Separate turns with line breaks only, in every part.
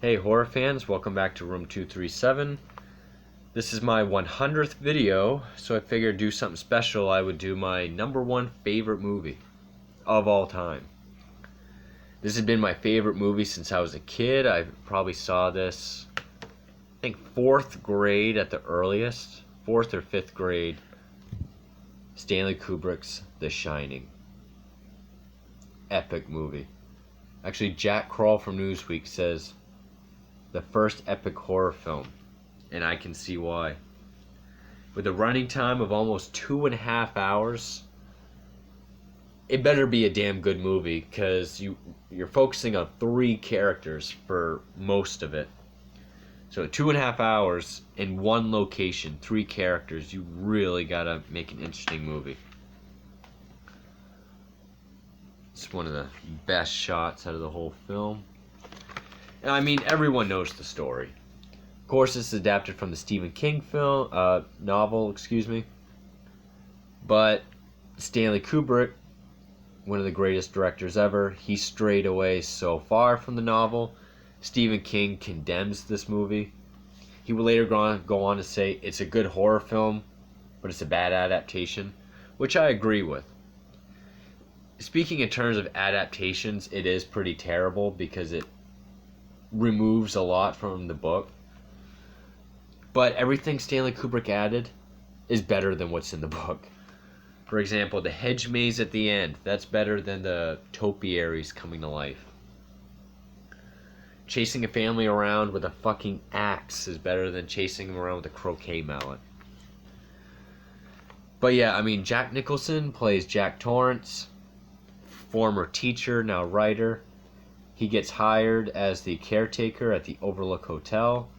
Hey horror fans, welcome back to Room 237. This is my 100th video, so I figured do something special. I would do my number one favorite movie of all time. This has been my favorite movie since I was a kid. I probably saw this, I think 4th grade at the earliest. 4th or 5th grade. Stanley Kubrick's The Shining. Epic movie. Actually, Jack Kroll from Newsweek says the first epic horror film, and I can see why. With a running time of almost 2.5 hours, it better be a damn good movie, because you're focusing on 3 characters for most of it. So 2.5 hours in one location, 3 characters, you really gotta make an interesting movie. It's one of the best shots out of the whole film. And I mean, everyone knows the story. Of course, this is adapted from the Stephen King novel. But Stanley Kubrick, one of the greatest directors ever, he strayed away so far from the novel. Stephen King condemns this movie. He will later go on to say it's a good horror film, but it's a bad adaptation, which I agree with. Speaking in terms of adaptations, it is pretty terrible because it removes a lot from the book. But everything Stanley Kubrick added is better than what's in the book. For example, the hedge maze at the end, that's better than the topiaries coming to life. Chasing a family around with a fucking axe is better than chasing them around with a croquet mallet. But yeah, I mean, Jack Nicholson plays Jack Torrance, former teacher, now writer. He gets hired as the caretaker at the Overlook Hotel,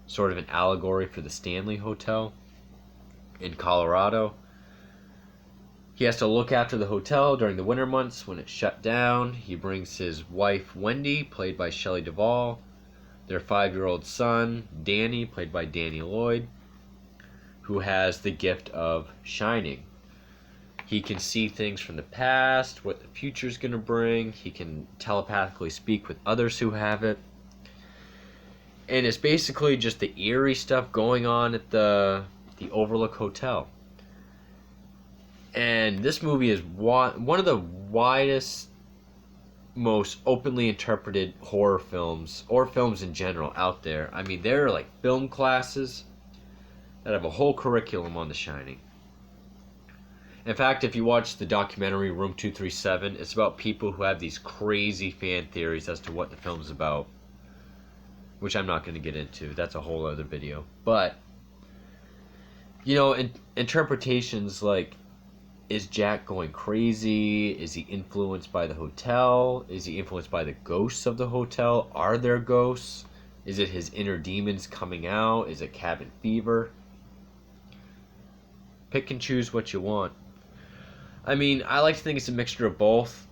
sort of an allegory for the Stanley Hotel in Colorado. He has to look after the hotel during the winter months when it's shut down. He brings his wife, Wendy, played by Shelley Duvall, their 5-year-old son, Danny, played by Danny Lloyd, who has the gift of shining. He can see things from the past, what the future's going to bring. He can telepathically speak with others who have it. And it's basically just the eerie stuff going on at the Overlook Hotel. And this movie is one of the widest, most openly interpreted horror films, or films in general, out there. I mean, there are like film classes that have a whole curriculum on The Shining. In fact, if you watch the documentary Room 237, it's about people who have these crazy fan theories as to what the film's about, which I'm not going to get into. That's a whole other video. But, you know, interpretations like, is Jack going crazy? Is he influenced by the hotel? Is he influenced by the ghosts of the hotel? Are there ghosts? Is it his inner demons coming out? Is it cabin fever? Pick and choose what you want. I mean, I like to think it's a mixture of both,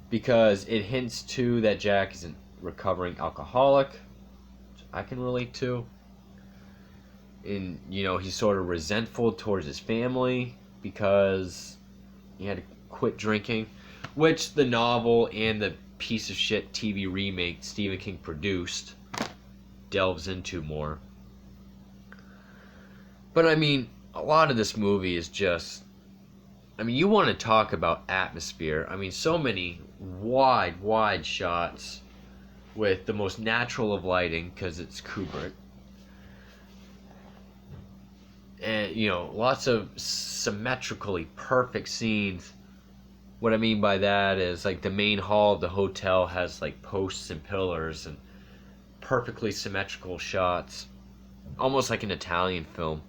because it hints too that Jack is a recovering alcoholic, which I can relate to. And, you know, he's sort of resentful towards his family because he had to quit drinking, which the novel and the piece of shit TV remake Stephen King produced delves into more. But I mean, a lot of this movie is just, I mean, you want to talk about atmosphere. I mean, so many wide shots with the most natural of lighting, because it's Kubrick. And, you know, lots of symmetrically perfect scenes. What I mean by that is, like, the main hall of the hotel has, like, posts and pillars and perfectly symmetrical shots. Almost like an Italian film.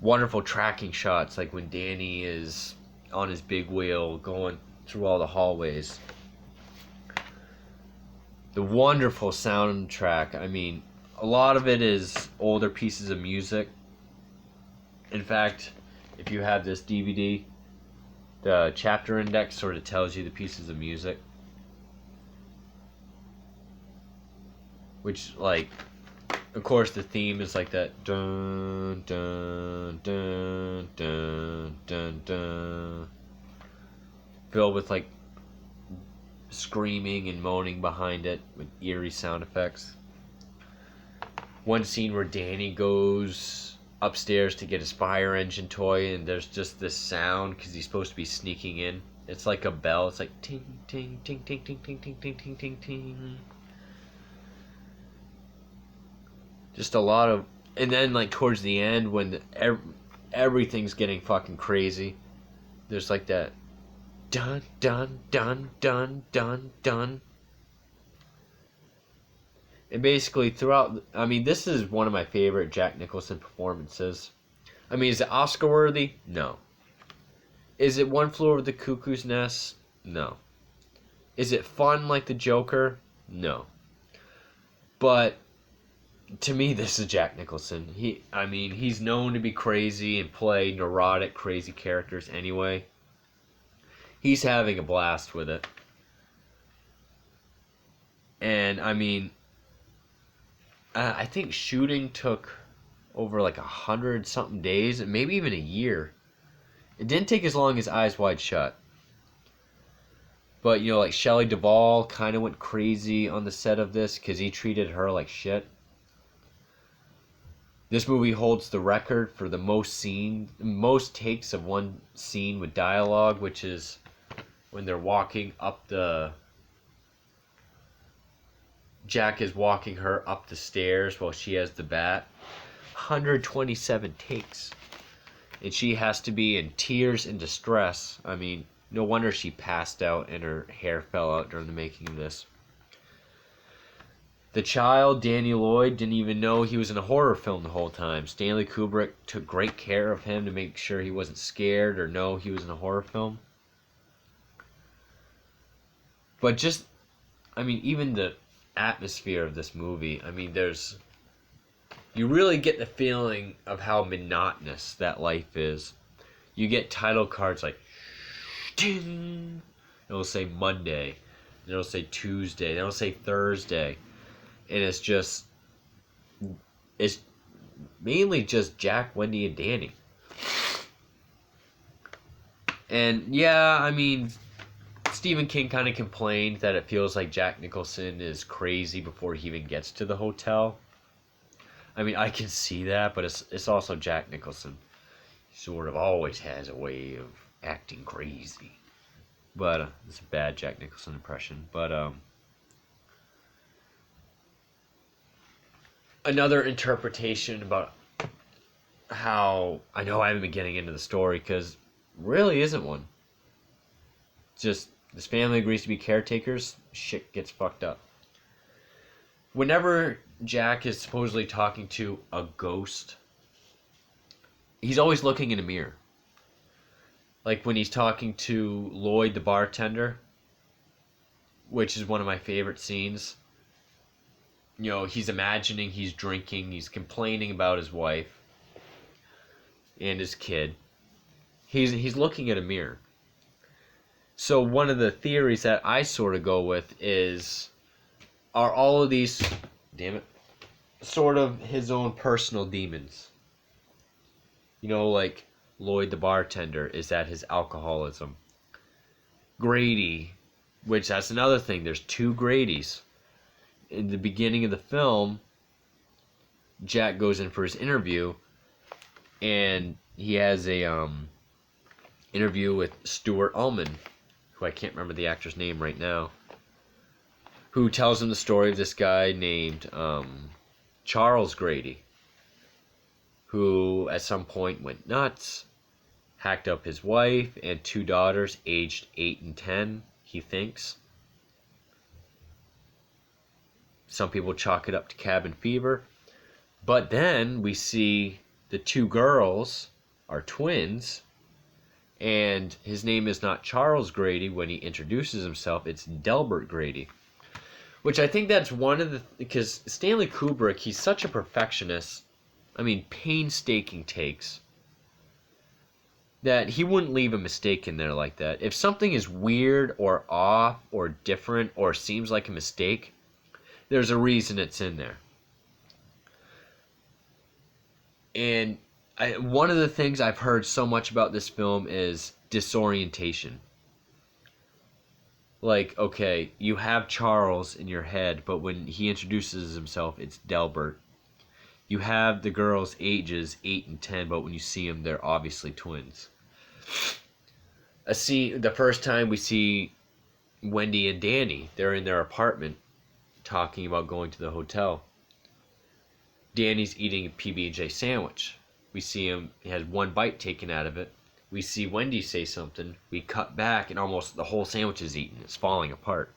Wonderful tracking shots, like when Danny is on his big wheel going through all the hallways. The wonderful soundtrack. I mean, a lot of it is older pieces of music. In fact, if you have this DVD, the chapter index sort of tells you the pieces of music. Which, like, of course, the theme is like that dun dun dun dun dun dun, filled with like screaming and moaning behind it with eerie sound effects. One scene where Danny goes upstairs to get his fire engine toy, and there's just this sound because he's supposed to be sneaking in. It's like a bell. It's like ting ting ting ting ting ting ting ting ting ting ting. Just a lot of, and then like towards the end when everything's getting fucking crazy, there's like that dun dun dun dun dun dun. And basically throughout, I mean, this is one of my favorite Jack Nicholson performances. I mean, is it Oscar worthy? No. Is it One Flew Over the Cuckoo's Nest? No. Is it fun like the Joker? No. But to me, this is Jack Nicholson. He's known to be crazy and play neurotic, crazy characters anyway. He's having a blast with it. And I mean, I think shooting took over like 100-something days, and maybe even a year. It didn't take as long as Eyes Wide Shut. But, like Shelley Duvall kind of went crazy on the set of this because he treated her like shit. This movie holds the record for the most takes of one scene with dialogue, which is when they're walking up Jack is walking her up the stairs while she has the bat. 127 takes. And she has to be in tears and distress. I mean, no wonder she passed out and her hair fell out during the making of this. The child, Danny Lloyd, didn't even know he was in a horror film the whole time. Stanley Kubrick took great care of him to make sure he wasn't scared or know he was in a horror film. But just, I mean, even the atmosphere of this movie, I mean, you really get the feeling of how monotonous that life is. You get title cards like, ding, it'll say Monday, and it'll say Tuesday, and it'll say Thursday, and it's mainly just Jack, Wendy, and Danny. And yeah, I mean, Stephen King kind of complained that it feels like Jack Nicholson is crazy before he even gets to the hotel. I mean, I can see that, but it's also Jack Nicholson. He sort of always has a way of acting crazy. But it's a bad Jack Nicholson impression. But another interpretation about how, I know I haven't been getting into the story because really isn't one. Just this family agrees to be caretakers, shit gets fucked up. Whenever Jack is supposedly talking to a ghost, he's always looking in a mirror. Like when he's talking to Lloyd the bartender, which is one of my favorite scenes. He's imagining he's drinking, he's complaining about his wife and his kid. He's looking at a mirror. So one of the theories that I sort of go with is, are all of these, damn it, sort of his own personal demons? Like Lloyd the bartender, is that his alcoholism? Grady, which that's another thing, there's two Gradys. In the beginning of the film, Jack goes in for his interview, and he has a interview with Stuart Ullman, who I can't remember the actor's name right now, who tells him the story of this guy named Charles Grady, who at some point went nuts, hacked up his wife and two daughters aged 8 and 10, he thinks. Some people chalk it up to cabin fever. But then we see the two girls are twins, and his name is not Charles Grady when he introduces himself, it's Delbert Grady. Which I think that's one of the... Because Stanley Kubrick, he's such a perfectionist. I mean, painstaking takes. That he wouldn't leave a mistake in there like that. If something is weird or off or different or seems like a mistake, there's a reason it's in there. And one of the things I've heard so much about this film is disorientation. Like, okay, you have Charles in your head, but when he introduces himself, it's Delbert. You have the girls' ages 8 and 10, but when you see them, they're obviously twins. The first time we see Wendy and Danny, they're in their apartment talking about going to the hotel. Danny's eating a PB&J sandwich. We see him, he has one bite taken out of it. We see Wendy say something. We cut back, and almost the whole sandwich is eaten. It's falling apart.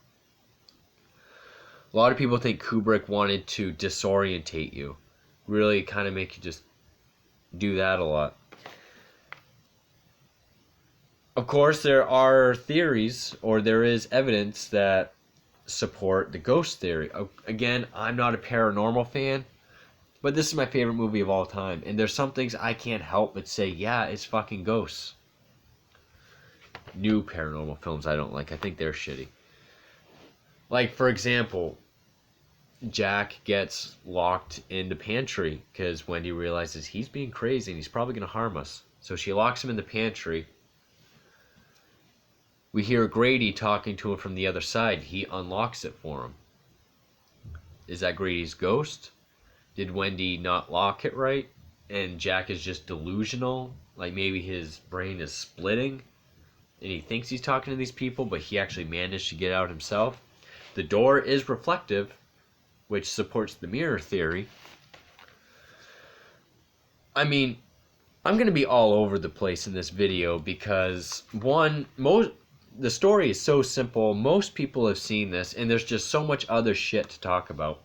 A lot of people think Kubrick wanted to disorientate you, really kind of make you just do that a lot. Of course, there are theories, or there is evidence that support the ghost theory. Again, I'm not a paranormal fan, but this is my favorite movie of all time, and there's some things I can't help but say, yeah, it's fucking ghosts. New paranormal films I don't like. I think they're shitty. Like, for example, Jack gets locked in the pantry because Wendy realizes he's being crazy and he's probably going to harm us. So she locks him in the pantry. We hear Grady talking to him from the other side. He unlocks it for him. Is that Grady's ghost? Did Wendy not lock it right? And Jack is just delusional? Like maybe his brain is splitting and he thinks he's talking to these people, but he actually managed to get out himself. The door is reflective, which supports the mirror theory. I mean, I'm going to be all over the place in this video because, one, the story is so simple. Most people have seen this, and there's just so much other shit to talk about.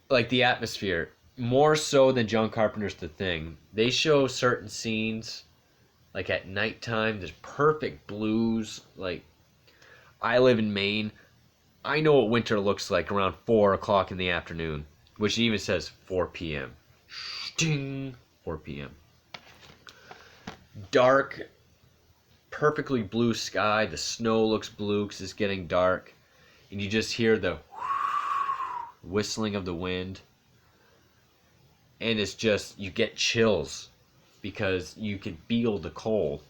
Like the atmosphere, more so than John Carpenter's The Thing. They show certain scenes, like at nighttime, there's perfect blues. Like, I live in Maine. I know what winter looks like around 4 o'clock in the afternoon, which even says 4 p.m. Sting! 4 p.m. Dark, perfectly blue sky. The snow looks blue because it's getting dark. And you just hear the whistling of the wind. And it's just, you get chills because you can feel the cold.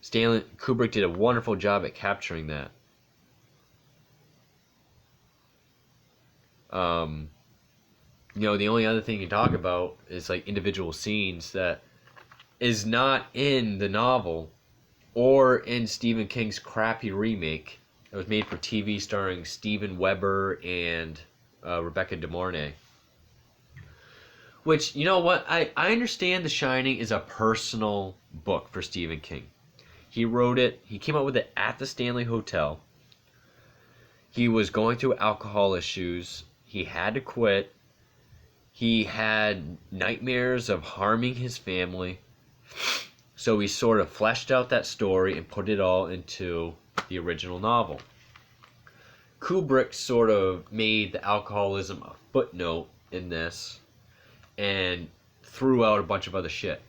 Stanley Kubrick did a wonderful job at capturing that. The only other thing you talk about is like individual scenes that is not in the novel or in Stephen King's crappy remake that was made for TV starring Steven Weber and Rebecca De Mornay. Which, you know what? I understand The Shining is a personal book for Stephen King. He wrote it, he came up with it at the Stanley Hotel. He was going through alcohol issues. He had to quit. He had nightmares of harming his family. So he sort of fleshed out that story and put it all into the original novel. Kubrick sort of made the alcoholism a footnote in this and threw out a bunch of other shit.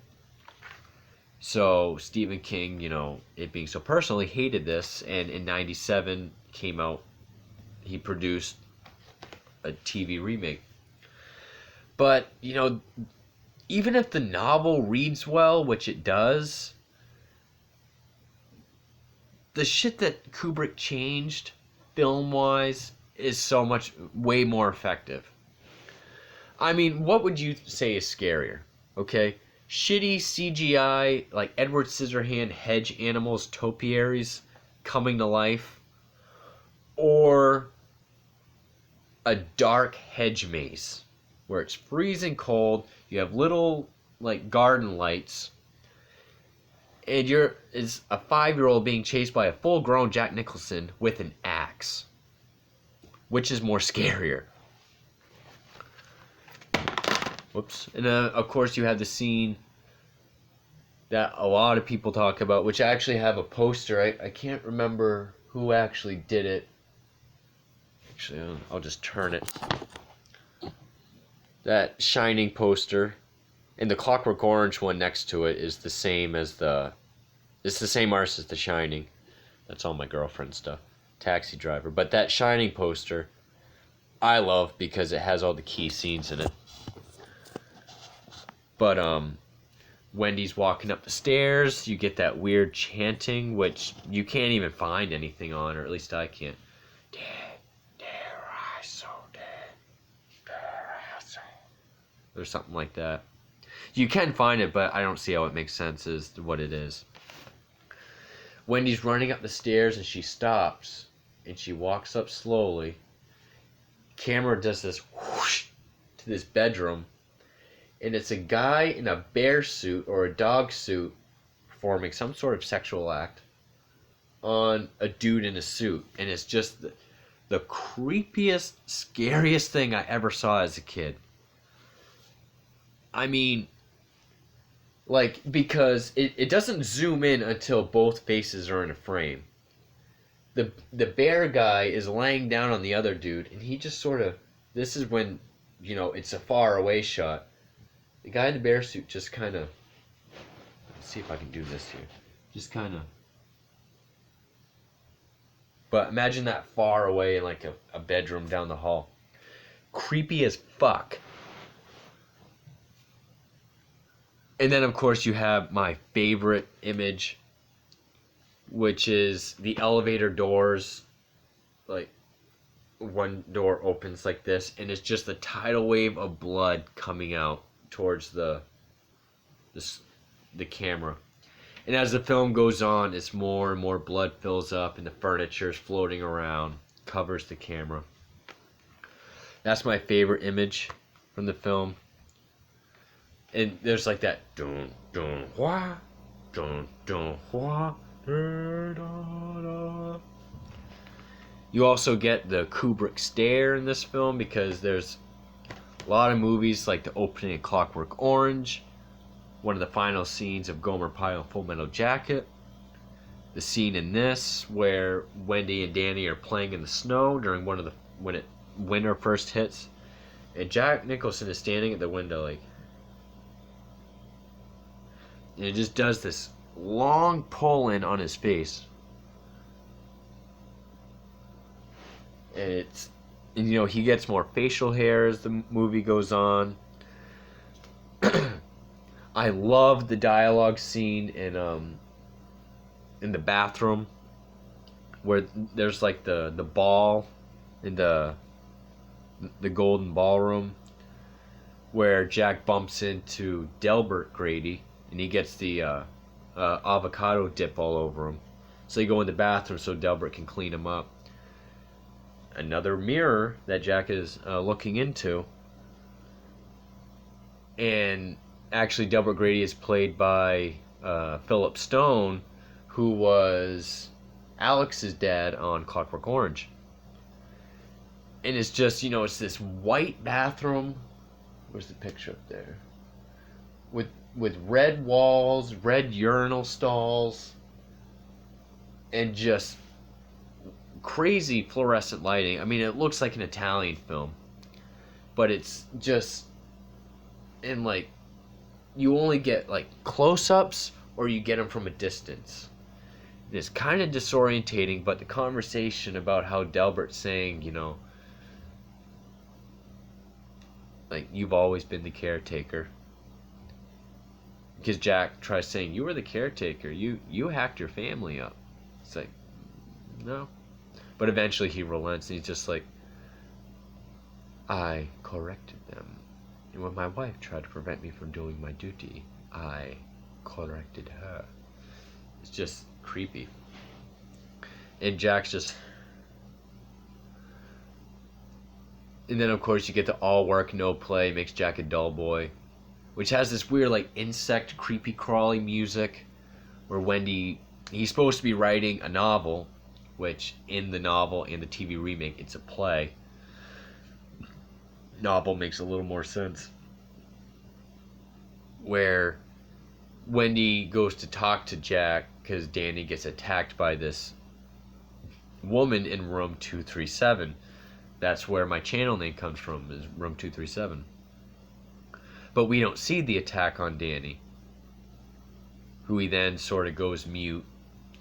So Stephen King, it being so personal, he hated this, and in 97 came out, he produced a TV remake. But, even if the novel reads well, which it does, the shit that Kubrick changed, film-wise, is so much, way more effective. I mean, what would you say is scarier? Okay? Shitty CGI, like Edward Scissorhand hedge animals, topiaries, coming to life, or a dark hedge maze where it's freezing cold, you have little like garden lights, and is a 5-year-old being chased by a full-grown Jack Nicholson with an axe. Which is more scarier? Whoops. And of course you have the scene that a lot of people talk about, which I actually have a poster. I can't remember who actually did it. Actually, I'll just turn it. That Shining poster, and the Clockwork Orange one next to it is the same as it's the same artist as The Shining. That's all my girlfriend stuff. Taxi Driver. But that Shining poster, I love because it has all the key scenes in it. But, Wendy's walking up the stairs. You get that weird chanting, which you can't even find anything on, or at least I can't. Or something like that. You can find it, but I don't see how it makes sense as to what it is. Wendy's running up the stairs and she stops and she walks up slowly. Camera does this whoosh to this bedroom, and it's a guy in a bear suit or a dog suit performing some sort of sexual act on a dude in a suit, and it's just the creepiest, scariest thing I ever saw as a kid. I mean, like, because it doesn't zoom in until both faces are in a frame. The bear guy is laying down on the other dude, and he just sort of, this is when, it's a far away shot. The guy in the bear suit just kind of, let's see if I can do this here. Just kind of. But imagine that far away in like a bedroom down the hall. Creepy as fuck. And then, of course, you have my favorite image, which is the elevator doors. Like, one door opens like this, and it's just a tidal wave of blood coming out towards the camera. And as the film goes on, it's more and more blood fills up, and the furniture is floating around, covers the camera. That's my favorite image from the film. And there's like that dun dun wah, dun dun wah, da, da, da. You also get the Kubrick stare in this film, because there's a lot of movies like the opening of Clockwork Orange, one of the final scenes of Gomer Pyle in Full Metal Jacket, the scene in this where Wendy and Danny are playing in the snow during when winter first hits, and Jack Nicholson is standing at the window like. And it just does this long pull in on his face. And he gets more facial hair as the movie goes on. I love the dialogue scene in the bathroom where there's like the ball in the golden ballroom, where Jack bumps into Delbert Grady. And he gets the avocado dip all over him. So they go in the bathroom so Delbert can clean him up. Another mirror that Jack is looking into. And actually Delbert Grady is played by Philip Stone, who was Alex's dad on Clockwork Orange. And it's just, it's this white bathroom. Where's the picture up there? With red walls, red urinal stalls, and just crazy fluorescent lighting. I mean, it looks like an Italian film, but it's just, and like, you only get like close-ups, or you get them from a distance. And it's kind of disorientating, but the conversation about how Delbert's saying, like, you've always been the caretaker. Because Jack tries saying, you were the caretaker. You hacked your family up. It's like, no. But eventually he relents, and he's just like, I corrected them. And when my wife tried to prevent me from doing my duty, I corrected her. It's just creepy. And Jack's just... And then, of course, you get the all work, no play, makes Jack a dull boy. Which has this weird, like, insect, creepy, crawly music, where Wendy, he's supposed to be writing a novel, which in the novel and the TV remake, it's a play. Novel makes a little more sense. Where Wendy goes to talk to Jack, because Danny gets attacked by this woman in room 237. That's where my channel name comes from, is room 237. But we don't see the attack on Danny, who he then sort of goes mute,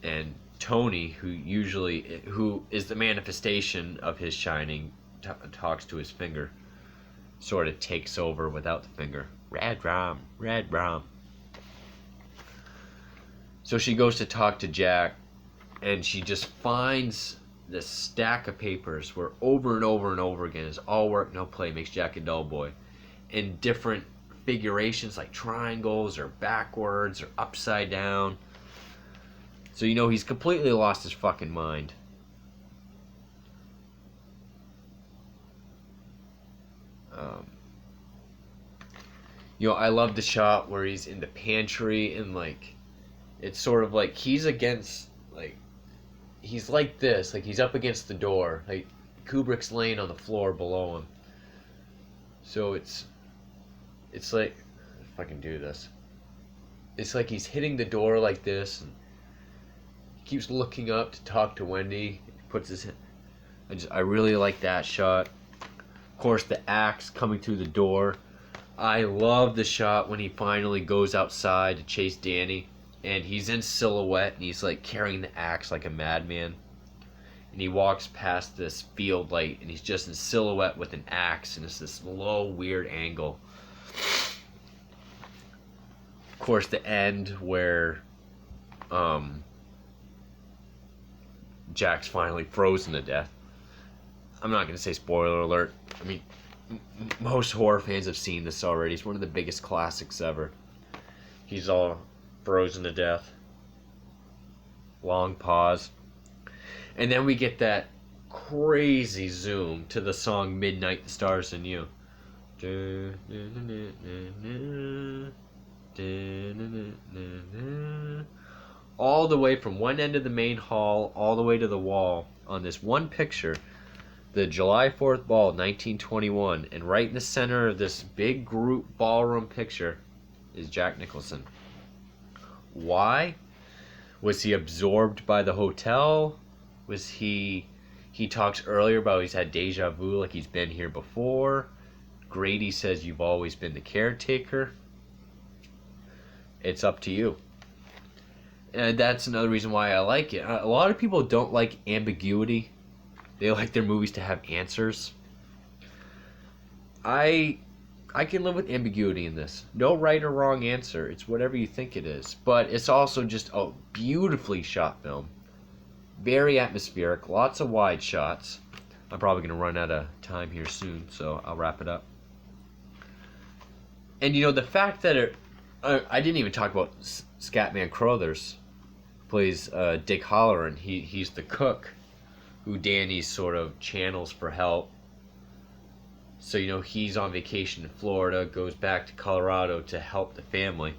and Tony, who is the manifestation of his shining, talks to his finger, sort of takes over without the finger. Red rum, red rum. So she goes to talk to Jack, and she just finds this stack of papers where over and over and over again is all work, no play makes Jack a dull boy. In different figurations like triangles or backwards or upside down. So you know he's completely lost his fucking mind. You know, I love the shot where he's in the pantry and like it's sort of like he's against like he's like this, like he's up against the door, like Kubrick's laying on the floor below him. So it's like if I can do this. It's like he's hitting the door like this and he keeps looking up to talk to Wendy. He puts his I really like that shot. Of course the axe coming through the door. I love the shot when he finally goes outside to chase Danny and he's in silhouette and he's like carrying the axe like a madman. And he walks past this field light and he's just in silhouette with an axe and it's this low weird angle. Of course the end where Jack's finally frozen to death. I'm not going to say spoiler alert. I mean, most horror fans have seen this already. It's one of the biggest classics ever. He's all frozen to death. Long pause. And then we get that crazy zoom to the song Midnight, the Stars and You. All the way from one end of the main hall all the way to the wall on this one picture. The July 4th ball, 1921, and right in the center of this big group ballroom picture is Jack Nicholson. Why? Was he absorbed by the hotel? Was he talks earlier about he's had deja vu, like he's been here before. Grady says you've always been the caretaker. It's up to you. And that's another reason why I like it. A lot of people don't like ambiguity. They like their movies to have answers. I can live with ambiguity in this. No right or wrong answer. It's whatever you think it is. But it's also just a beautifully shot film. Very atmospheric. Lots of wide shots. I'm probably going to run out of time here soon, so I'll wrap it up. And you know, the fact that I didn't even talk about Scatman Crothers. Plays Dick Halloran. He's the cook who Danny sort of channels for help. So, you know, he's on vacation in Florida, goes back to Colorado to help the family.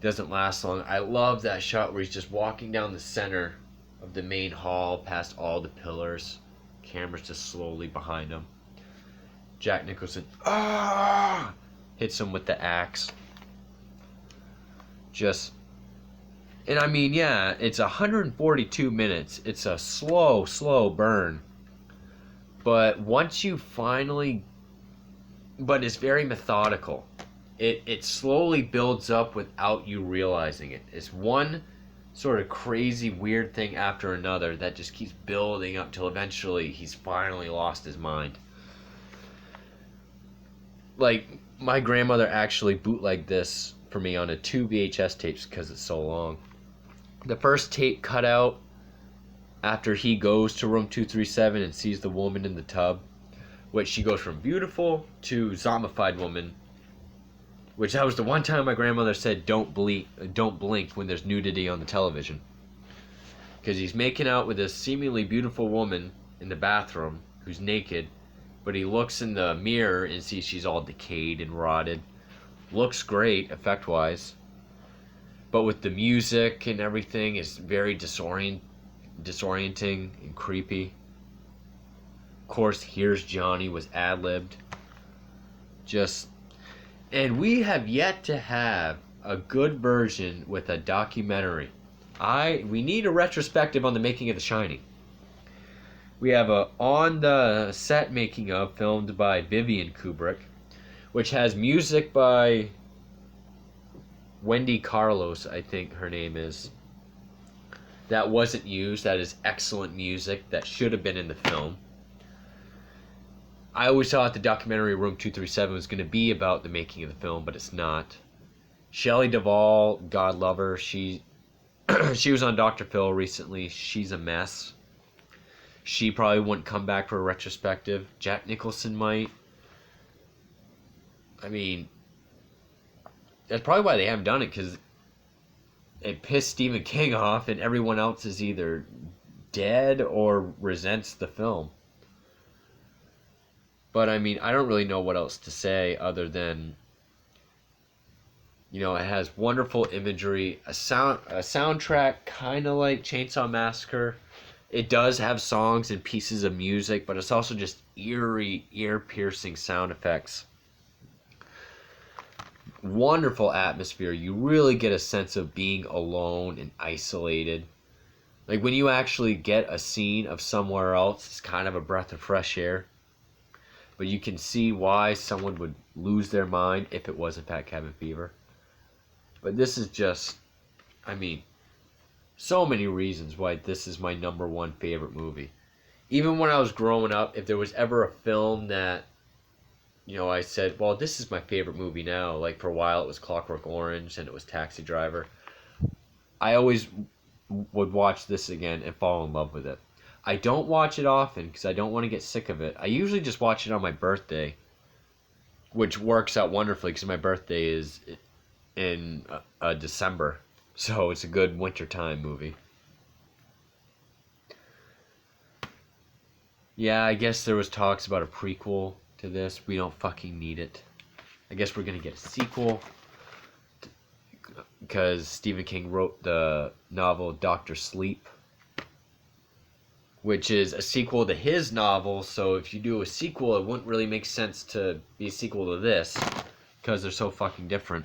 Doesn't last long. I love that shot where he's just walking down the center of the main hall past all the pillars. Camera's just slowly behind him. Jack Nicholson hits him with the axe. And I mean, yeah, it's 142 minutes. It's a slow burn. But once you finally... But it's very methodical. It slowly builds up without you realizing it. It's one sort of crazy, weird thing after another that just keeps building up till eventually he's finally lost his mind. Like, my grandmother actually bootlegged this for me on 2 VHS tapes because it's so long. The first tape cut out after he goes to room 237 and sees the woman in the tub, which she goes from beautiful to zombified woman, which that was the one time my grandmother said don't blink when there's nudity on the television, because he's making out with this seemingly beautiful woman in the bathroom who's naked, but he looks in the mirror and sees she's all decayed and rotted. Looks great effect wise, but with the music and everything, it's very disorienting and creepy. Of course, Here's Johnny was ad-libbed. And we have yet to have a good version with a documentary. We need a retrospective on the making of The Shining. We have a on the set making of filmed by Vivian Kubrick, which has music by Wendy Carlos, I think her name is. That wasn't used. That is excellent music that should have been in the film. I always thought the documentary Room 237 was going to be about the making of the film, but it's not. Shelley Duvall, God love her, she She was on Dr. Phil recently. She's a mess. She probably wouldn't come back for a retrospective. Jack Nicholson might. I mean, that's probably why they haven't done it, because it pissed Stephen King off, and everyone else is either dead or resents the film. But I mean, I don't really know what else to say other than, it has wonderful imagery, a soundtrack kind of like Chainsaw Massacre. It does have songs and pieces of music, but it's also just eerie, ear-piercing sound effects. Wonderful atmosphere. You really get a sense of being alone and isolated. Like when you actually get a scene of somewhere else, it's kind of a breath of fresh air. But you can see why someone would lose their mind if it wasn't Fat Cabin Fever. But this is just, so many reasons why this is my number one favorite movie. Even when I was growing up, if there was ever a film that, I said, well, this is my favorite movie now. Like for a while it was Clockwork Orange and it was Taxi Driver. I always would watch this again and fall in love with it. I don't watch it often because I don't want to get sick of it. I usually just watch it on my birthday, which works out wonderfully because my birthday is in December. So it's a good wintertime movie. Yeah, I guess there was talks about a prequel to this. We don't fucking need it. I guess we're going to get a sequel because Stephen King wrote the novel Doctor Sleep, which is a sequel to his novel. So if you do a sequel, it wouldn't really make sense to be a sequel to this because they're so fucking different.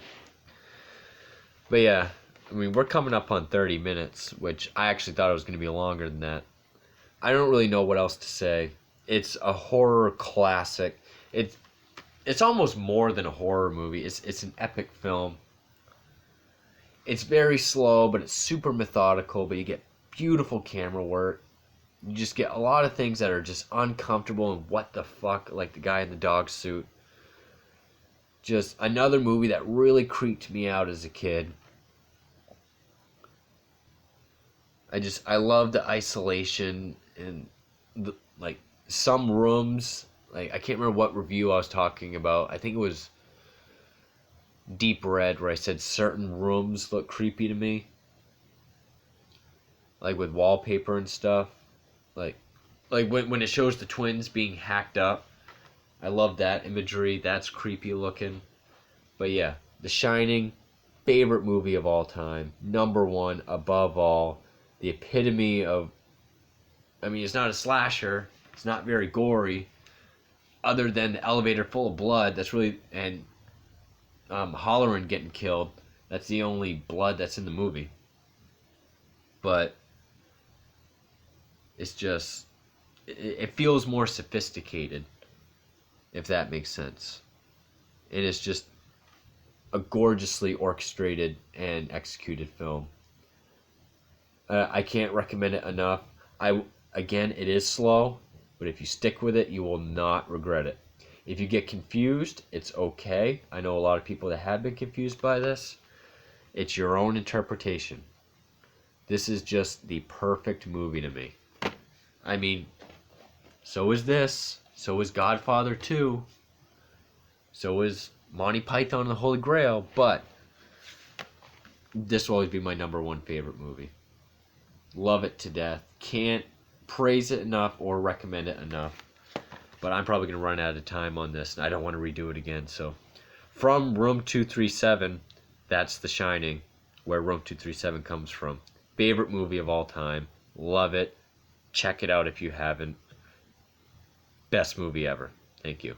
But yeah, we're coming up on 30 minutes, which I actually thought it was going to be longer than that. I don't really know what else to say. It's a horror classic. It's almost more than a horror movie. It's an epic film. It's very slow, but it's super methodical, but you get beautiful camera work. You just get a lot of things that are just uncomfortable and what the fuck, like the guy in the dog suit. Just another movie that really creeped me out as a kid. I love the isolation and like some rooms. Like I can't remember what review I was talking about. I think it was Deep Red where I said certain rooms look creepy to me. Like with wallpaper and stuff. Like when it shows the twins being hacked up. I love that imagery. That's creepy looking. But yeah, The Shining, favorite movie of all time. Number one, above all. The epitome of... it's not a slasher. It's not very gory. Other than the elevator full of blood. That's really... And Halloran getting killed. That's the only blood that's in the movie. But... It's just... It feels more sophisticated. If that makes sense. And it's just a gorgeously orchestrated and executed film. I can't recommend it enough. Again, it is slow, but if you stick with it, you will not regret it. If you get confused, it's okay. I know a lot of people that have been confused by this. It's your own interpretation. This is just the perfect movie to me. So is this. So is Godfather 2. So is Monty Python and the Holy Grail. But this will always be my number one favorite movie. Love it to death. Can't praise it enough or recommend it enough. But I'm probably going to run out of time on this, and I don't want to redo it again. So, from Room 237, that's The Shining, where Room 237 comes from. Favorite movie of all time. Love it. Check it out if you haven't. Best movie ever. Thank you.